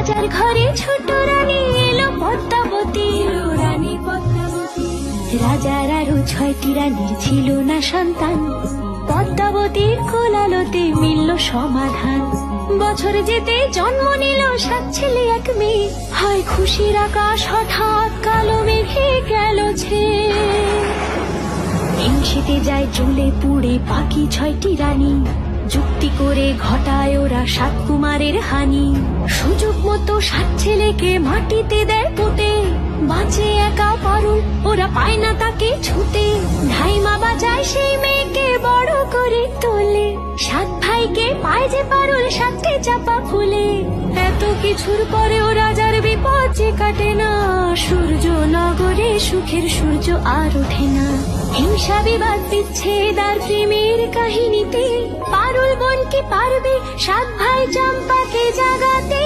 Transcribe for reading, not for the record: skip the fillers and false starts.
রাজার ঘরে ছোট রানী এলো পদ্মাবতী, রানী পদ্মাবতী। রাজার আরো 6টি রানীর ছিল না সন্তান, পদ্মাবতীর কোলালোতে মিলল সমাধান। বছর যেতে জন্ম নিল 7 ছেলে 1 মেয়ে, হয় খুশির আকাশ হঠাৎ কালো মেঘে গেল ছেয়ে। হিংসেতে যায় জ্বলে পুড়ে বাকি 6টি রানী, যুক্তি করে ঘটায় ওরা 7 কুমারের হানি। সুযোগ মতো 7 ছেলেকে মাটিতে দেয় পুঁতে, বাঁচে একা পারুল, ওরা পায় না তাকে ছুতে। ধাইমা বাজায় সেই মেয়েকে বড় করে তোলে, 7 ভাইকে পায় যে পারুল 7টে চাপা ফুলে। এত কিছুর পরেও রাজার বিপদ যে কাটে না, সূর্য নগরে সুখের সূর্য আর ওঠে না। হিংসা বিবাদ বিচ্ছেদ আর প্রেমের কাহিনীতে পারুল বোন কি পারবে 7 ভাই চম্পাকে জাগাতে?